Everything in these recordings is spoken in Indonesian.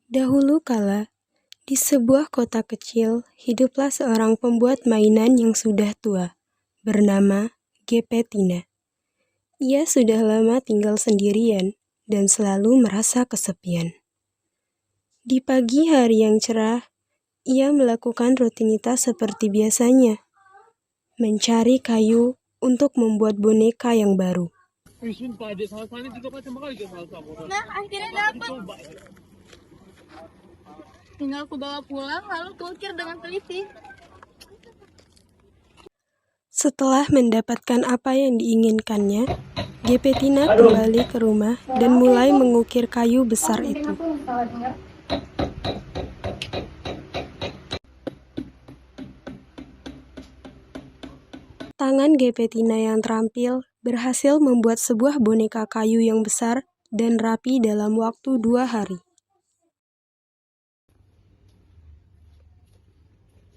Dahulu kala, di sebuah kota kecil, hiduplah seorang pembuat mainan yang sudah tua, bernama Gepetina. Ia sudah lama tinggal sendirian dan selalu merasa kesepian. Di pagi hari yang cerah, ia melakukan rutinitas seperti biasanya, mencari kayu untuk membuat boneka yang baru. Nah, akhirnya dapat. Tinggal aku bawa pulang, lalu kuukir dengan teliti. Setelah mendapatkan apa yang diinginkannya, Gepetina kembali ke rumah dan mulai mengukir kayu besar itu. Tangan Gepetina yang terampil berhasil membuat sebuah boneka kayu yang besar dan rapi dalam waktu 2 hari.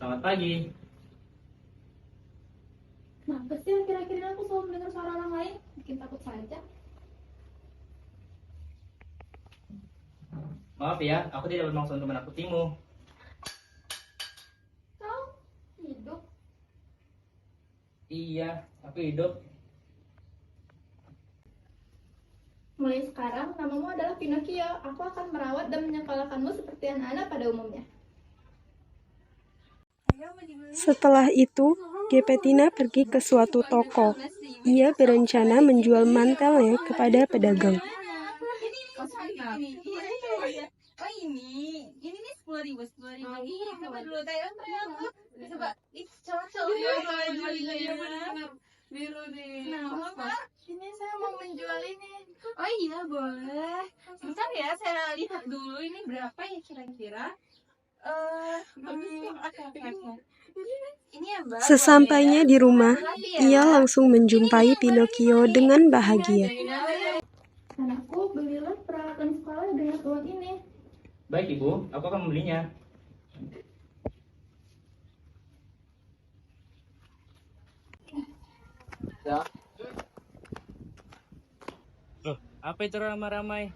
Selamat pagi. Kenapa sih akhir-akhir ini aku selalu mendengar suara orang lain? Bikin takut saja. Maaf ya, aku tidak bermaksud untuk menakutimu. Kau hidup? Iya, aku hidup. Mulai sekarang, namamu adalah Pinocchio. Aku akan merawat dan menyekolahkanmu seperti anak-anak pada umumnya. Setelah itu, Gepetina pergi ke suatu toko. Ia berencana menjual mantelnya kepada pedagang. Ini nih 10.000 ini coba dulu Thailand coba cocok biru deh. Nah, Pak, ini saya mau menjual ini. Oh iya boleh. Bentar ya, saya lihat dulu ini berapa ya kira-kira. Ini ya Mbak. Sesampainya di rumah, ia langsung menjumpai Pinocchio dengan bahagia. Anakku, belilah peralatan sekolah dengan uang ini. Baik Ibu, aku akan membelinya. Ya. Loh, apa itu ramai-ramai?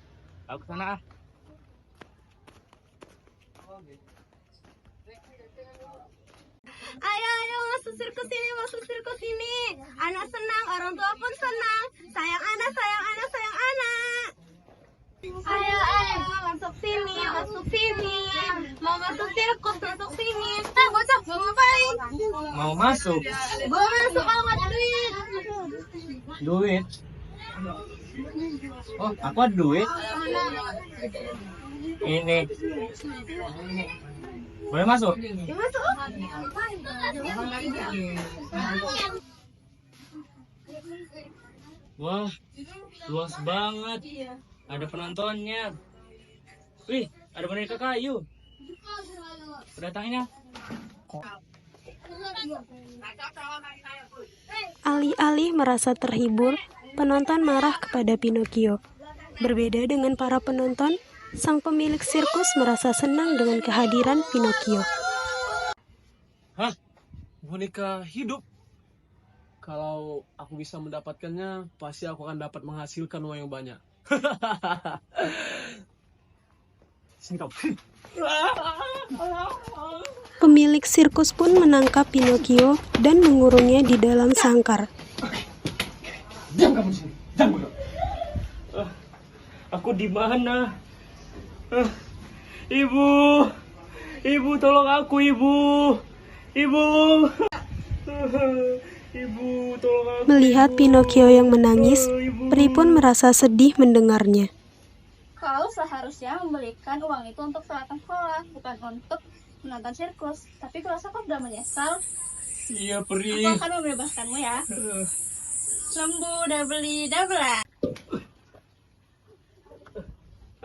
Aku sana ah. Ayo masuk sirkus ini. Anak senang, orang tua pun senang. Sayang anak. Ayo masuk sini. Mau masuk sirkus, masuk sini. Bocah, mau ngapain? Mau masuk? Gue masuk amat duit. Duit? Oh, aku ada duit. Ini. Boleh masuk? Masuk. Wah, luas banget. Ada penontonnya. Wih, ada boneka kayu. Datangnya. Alih-alih merasa terhibur, penonton marah kepada Pinocchio. Berbeda dengan para penonton, sang pemilik sirkus merasa senang dengan kehadiran Pinocchio. Hah? Boneka hidup? Kalau aku bisa mendapatkannya, pasti aku akan dapat menghasilkan uang yang banyak. Sini kau. Pemilik sirkus pun menangkap Pinocchio dan mengurungnya di dalam sangkar. Diam kamu di sini. Diam kamu. Aku di mana? Ibu, ibu tolong aku ibu, ibu, ibu tolong aku. Melihat Pinocchio yang menangis, peri pun merasa sedih mendengarnya. Kau seharusnya memberikan uang itu untuk peralatan sekolah, bukan untuk menonton sirkus. Tapi kurasa kau sudah menyesal. Iya peri. Aku akan membebaskanmu ya. Lembu double.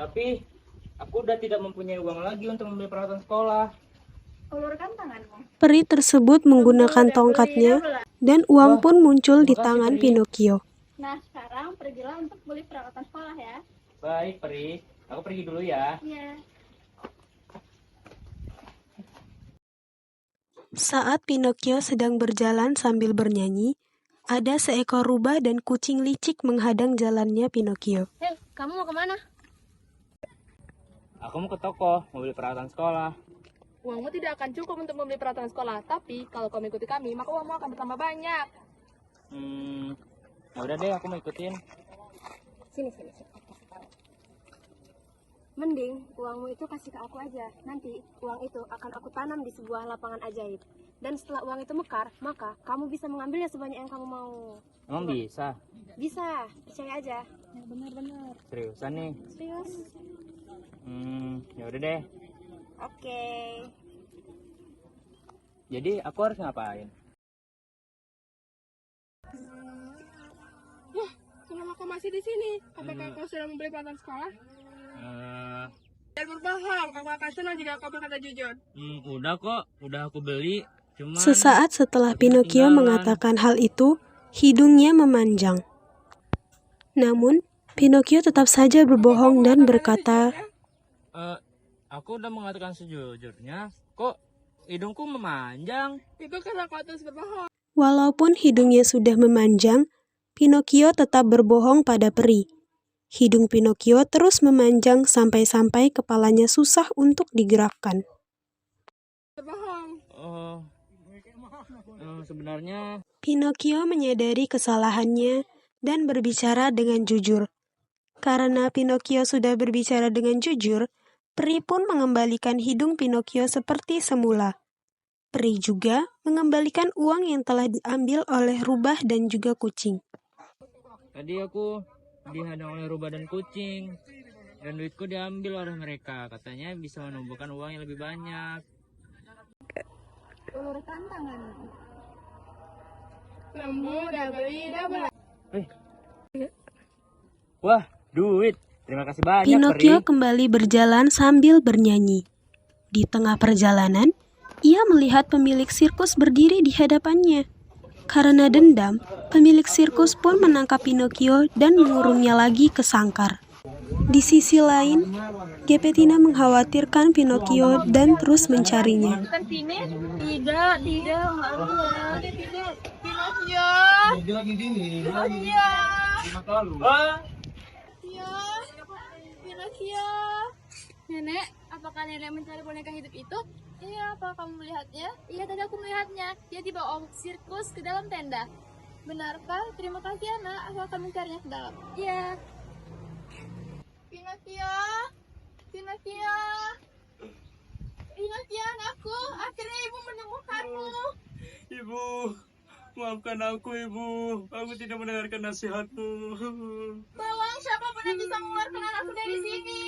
Tapi aku udah tidak mempunyai uang lagi untuk membeli peralatan sekolah. Ulurkan tanganmu. Peri tersebut menggunakan tongkatnya dan uang pun muncul di tangan Pinocchio. Nah, sekarang pergilah untuk beli peralatan sekolah ya. Baik peri, aku pergi dulu ya. Iya. Saat Pinocchio sedang berjalan sambil bernyanyi, ada seekor rubah dan kucing licik menghadang jalannya Pinocchio. Hei, kamu mau kemana? Aku mau ke toko, mau beli peralatan sekolah. Uangmu tidak akan cukup untuk membeli peralatan sekolah, tapi kalau kau mengikuti kami, maka uangmu akan bertambah banyak. Ya udah deh, aku mau ikutin. Sini. Mending uangmu itu kasih ke aku aja. Nanti uang itu akan aku tanam di sebuah lapangan ajaib. Dan setelah uang itu mekar, maka kamu bisa mengambilnya sebanyak yang kamu mau. Emang bisa? Bisa, percaya aja. Benar. Seriusan nih? Serius? Ya udah deh. Oke. Jadi aku harus ngapain? Selama kau masih di sini, apakah kau sudah membeli peralatan sekolah? Dan berbohong, aku akan senang jika kau berkata jujur. Udah kok, udah aku beli. Cuman Sesaat setelah Pinocchio ketinggalan. mengatakan hal itu, hidungnya memanjang. Namun, Pinocchio tetap saja berbohong dan berkata, Aku udah mengatakan sejujurnya. Kok hidungku memanjang? Itu karena kau terus berbohong. walaupun hidungnya sudah memanjang, Pinocchio tetap berbohong pada peri. Hidung Pinocchio terus memanjang sampai-sampai kepalanya susah untuk digerakkan. Berbohong. Sebenarnya Pinocchio menyadari kesalahannya dan berbicara dengan jujur. Karena Pinocchio sudah berbicara dengan jujur, peri pun mengembalikan hidung Pinocchio seperti semula. Peri juga mengembalikan uang yang telah diambil oleh rubah dan juga kucing. tadi aku dihadang oleh rubah dan kucing. Dan duitku diambil oleh mereka. Katanya bisa menumbuhkan uang yang lebih banyak. Ulur tantangan. Lembu, double. Wah, duit. Terima kasih banyak, Pinocchio Peri. kembali berjalan sambil bernyanyi. Di tengah perjalanan, ia melihat pemilik sirkus berdiri di hadapannya. Karena dendam, pemilik sirkus pun menangkap Pinocchio dan mengurungnya lagi ke sangkar. Di sisi lain, Gepettina mengkhawatirkan Pinocchio dan terus mencarinya. Kan sini? Tidak, enggak boleh. Tidak. Pinocchio. Pinocchio. Nenek, apakah nenek mencari boneka hidup itu? Iya, apa kamu melihatnya? Iya, tadi aku melihatnya. Dia dibawa sirkus ke dalam tenda. Benarkah? Terima kasih, anak. Aku akan mencarinya ke dalam. Iya. Pinocchio. Pinocchio, anakku. Akhirnya ibu menemukanmu. Ibu, maafkan aku, Ibu. Aku tidak mendengarkan nasihatmu. Tolong, siapapun yang bisa mengeluarkan anakku dari sini.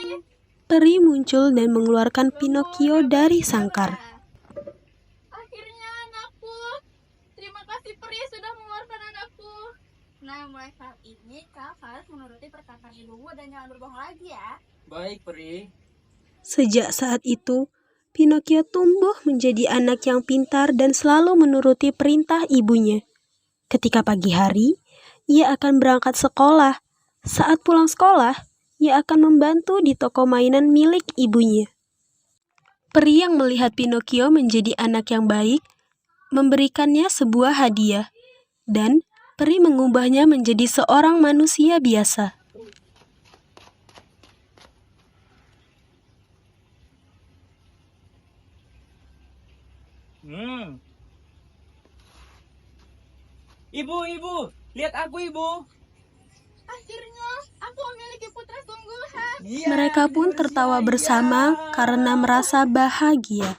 Peri muncul dan mengeluarkan Pinocchio dari sangkar. Akhirnya anakku. Terima kasih peri sudah mengeluarkan anakku. Nah, mulai saat ini kau harus menuruti perkataan ibumu dan jangan berbohong lagi ya. Baik, Peri. Sejak saat itu, Pinocchio tumbuh menjadi anak yang pintar dan selalu menuruti perintah ibunya. Ketika pagi hari, ia akan berangkat sekolah. Saat pulang sekolah, ia akan membantu di toko mainan milik ibunya. Peri yang melihat Pinocchio menjadi anak yang baik, memberikannya sebuah hadiah, dan peri mengubahnya menjadi seorang manusia biasa. Ibu, lihat aku, Ibu. Akhirnya aku memiliki putra sungguhan. Mereka pun tertawa bersama karena merasa bahagia.